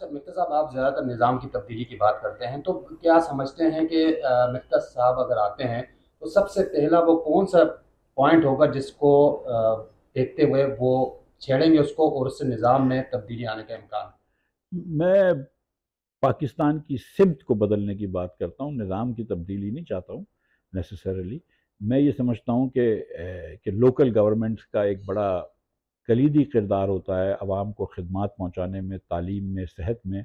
अच्छा मिफ्ता साहब, आप ज़्यादातर निज़ाम की तब्दीली की बात करते हैं, तो क्या समझते हैं कि मिफ्ता साहब अगर आते हैं तो सबसे पहला वो कौन सा पॉइंट होगा जिसको देखते हुए वो छेड़ेंगे उसको और उससे निज़ाम में तब्दीली आने का इम्कान है? मैं पाकिस्तान की सिमत को बदलने की बात करता हूँ, निज़ाम की तब्दीली नहीं चाहता हूँ नेसेसरली। मैं ये समझता हूँ कि लोकल गवर्नमेंट्स का एक बड़ा कलीदी किरदार होता है आवाम को खिदमात पहुँचाने में, तालीम में, सेहत में।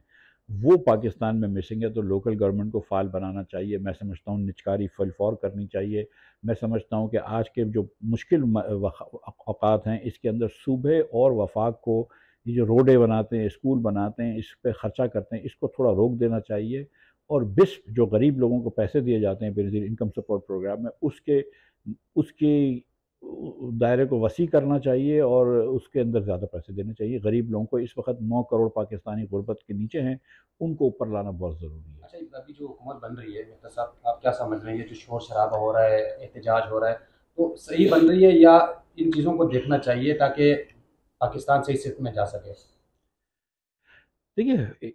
वो पाकिस्तान में मिसिंग है, तो लोकल गवर्नमेंट को फ़ाल बनाना चाहिए। मैं समझता हूँ निचकारी फलफौर करनी चाहिए। मैं समझता हूँ कि आज के जो मुश्किल औकात हैं, इसके अंदर सूबे और वफाक को ये जो रोडें बनाते हैं, स्कूल बनाते हैं, इस पे ख़र्चा करते हैं, इसको थोड़ा रोक देना चाहिए। और बिस्प जो गरीब लोगों को पैसे दिए जाते हैं बेनज़ीर इनकम सपोर्ट प्रोग्राम में, उसके उसके दायरे को वसी करना चाहिए और उसके अंदर ज़्यादा पैसे देने चाहिए। गरीब लोगों को इस वक्त 9 करोड़ पाकिस्तानी गुर्बत के नीचे हैं, उनको ऊपर लाना बहुत ज़रूरी है। अच्छा, अभी जो हुकूमत बन रही है मिफ्ता साहब, आप क्या समझ रहे हैं? ये जो शोर शराबा हो रहा है, एहतजाज हो रहा है, तो सही बन रही है या इन चीज़ों को देखना चाहिए ताकि पाकिस्तान सही सिर्फ में जा सके? देखिए,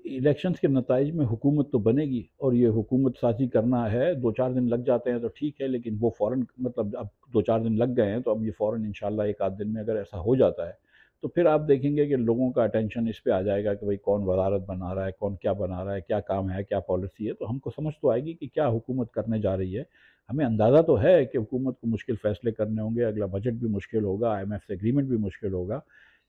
इलेक्शंस के नताइज में हुकूमत तो बनेगी, और ये हुकूमत साजी करना है, 2-4 दिन लग जाते हैं तो ठीक है, लेकिन वो फ़ौरन, मतलब अब 2-4 दिन लग गए हैं तो अब ये फ़ौरन इंशाल्लाह 1 आध दिन में अगर ऐसा हो जाता है तो फिर आप देखेंगे कि लोगों का अटेंशन इस पे आ जाएगा कि भाई कौन वजारत बना रहा है, कौन क्या बना रहा है, क्या काम है, क्या पॉलिसी है, तो हमको समझ तो आएगी कि क्या हुकूमत करने जा रही है। हमें अंदाज़ा तो है कि हुकूमत को मुश्किल फ़ैसले करने होंगे, अगला बजट भी मुश्किल होगा, IMF से एग्रीमेंट भी मुश्किल होगा,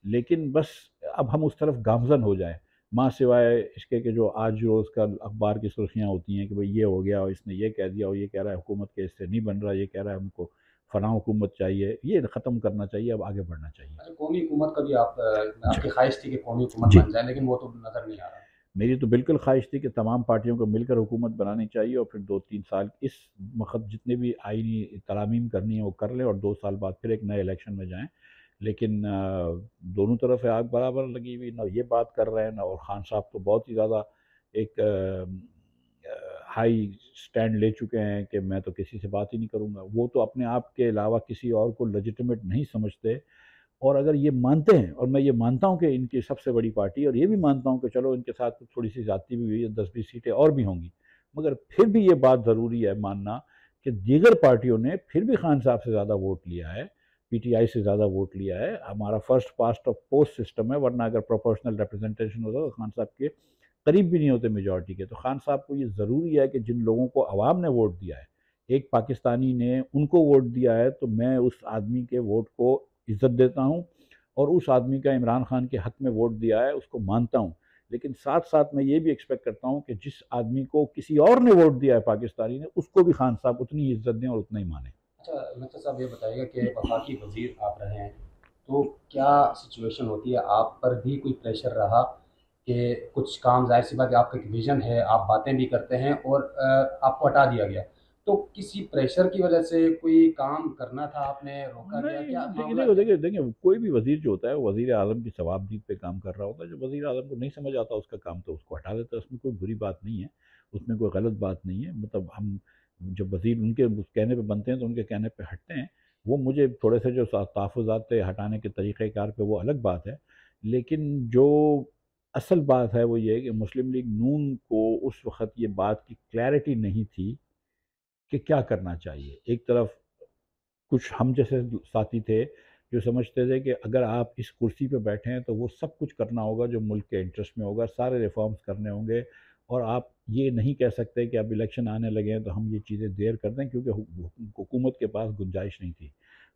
लेकिन बस अब हम उस तरफ गामज़न हो जाएँ। माँ सिवाय इसके कि जो आज रोज़ का अखबार की सुर्खियाँ होती हैं कि भाई ये हो गया और इसने ये कह दिया और ये कह रहा है हुकूमत के इससे नहीं बन रहा, ये कह रहा है हमको फ़लाँ हुकूमत चाहिए, ये ख़त्म करना चाहिए, अब आगे बढ़ना चाहिए। अच्छा, कौमी हुकूमत का भी आप जी। आपकी ख्वाहिश थी कि कौमी हुकूमत जी। बन जाए, लेकिन वो तो नज़र नहीं आ रहा। मेरी तो बिल्कुल ख्वाहिश थी कि तमाम पार्टियों को मिलकर हुकूमत बनानी चाहिए और फिर 2-3 साल इस वक़्त जितने भी आईनी तरामीम करनी है वो कर लें और 2 साल बाद फिर एक नए इलेक्शन में जाएँ। लेकिन दोनों तरफ आग बराबर लगी हुई, ना ये बात कर रहे हैं ना, और ख़ान साहब तो बहुत ही ज़्यादा एक हाई स्टैंड ले चुके हैं कि मैं तो किसी से बात ही नहीं करूँगा। वो तो अपने आप के अलावा किसी और को लेजिटिमेट नहीं समझते। और अगर ये मानते हैं, और मैं ये मानता हूँ कि इनकी सबसे बड़ी पार्टी, और ये भी मानता हूँ कि चलो इनके साथ थोड़ी सी ज़्यादती भी हुई है, 10-20 सीटें और भी होंगी, मगर फिर भी ये बात ज़रूरी है मानना कि दीगर पार्टियों ने फिर भी खान साहब से ज़्यादा वोट लिया है, PTI से ज़्यादा वोट लिया है। हमारा first past of post system है, वरना अगर प्रोपोर्शनल रिप्रेजेंटेशन होता तो खान साहब के करीब भी नहीं होते मेजॉरिटी के। तो खान साहब को ये ज़रूरी है कि जिन लोगों को आवाम ने वोट दिया है, एक पाकिस्तानी ने उनको वोट दिया है, तो मैं उस आदमी के वोट को इज़्ज़त देता हूँ और उस आदमी का इमरान खान के हक़ में वोट दिया है उसको मानता हूँ। लेकिन साथ-साथ मैं ये भी एक्सपेक्ट करता हूँ कि जिस आदमी को किसी और ने वोट दिया है पाकिस्तानी ने, उसको भी खान साहब उतनी ही इज़्ज़त दें और उतना ही मानें। अच्छा मिर्ज़ा साहब, ये बताइएगा कि वफाकी वज़ीर आप रहे हैं, तो क्या सिचुएशन होती है, आप पर भी कोई प्रेशर रहा कि कुछ काम, ज़ाहिर-सी बात है आपका एक विज़न है, आप बातें भी करते हैं और आपको हटा दिया गया। तो किसी प्रेशर की वज़ह से कोई काम करना था, आपने रोका गया, नहीं, क्या देखिए मामला देखिए क्या? देखिए देखिए, कोई भी वज़ीर जो होता है वो वज़ीर आज़म की सवाबदीद पे काम कर रहा होता है। जो वज़ीर आज़म को नहीं समझ आता उसका काम, तो उसको हटा देता है, उसमें कोई बुरी बात नहीं है, उसमें कोई गलत बात नहीं है। मतलब हम जब वज़ीर उनके उस कहने पे बनते हैं तो उनके कहने पे हटते हैं। वो मुझे थोड़े से जो तहफ़्फ़ुज़ात थे हटाने के तरीक़ेकार पे, वो अलग बात है। लेकिन जो असल बात है वो ये है कि मुस्लिम लीग नून को उस वक़्त ये बात की क्लैरिटी नहीं थी कि क्या करना चाहिए। एक तरफ कुछ हम जैसे साथी थे जो समझते थे कि अगर आप इस कुर्सी पे बैठे हैं तो वो सब कुछ करना होगा जो मुल्क के इंटरेस्ट में होगा, सारे रिफॉर्म्स करने होंगे, और आप ये नहीं कह सकते कि अब इलेक्शन आने लगे हैं तो हम ये चीज़ें देर कर दें, क्योंकि हुकूमत के पास गुंजाइश नहीं थी।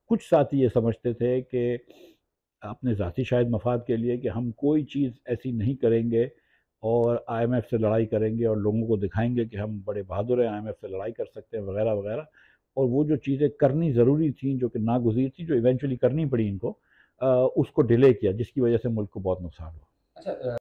कुछ साथी ये समझते थे कि अपने ज़ाती शायद मफाद के लिए कि हम कोई चीज़ ऐसी नहीं करेंगे और IMF से लड़ाई करेंगे और लोगों को दिखाएंगे कि हम बड़े बहादुर हैं, IMF से लड़ाई कर सकते हैं, वगैरह वगैरह। और वो जो चीज़ें करनी ज़रूरी थी, जो कि नागुज़ीर थी, जो इवेंचुअली करनी पड़ी इनको, उसको डिले किया, जिसकी वजह से मुल्क को बहुत नुकसान हुआ। अच्छा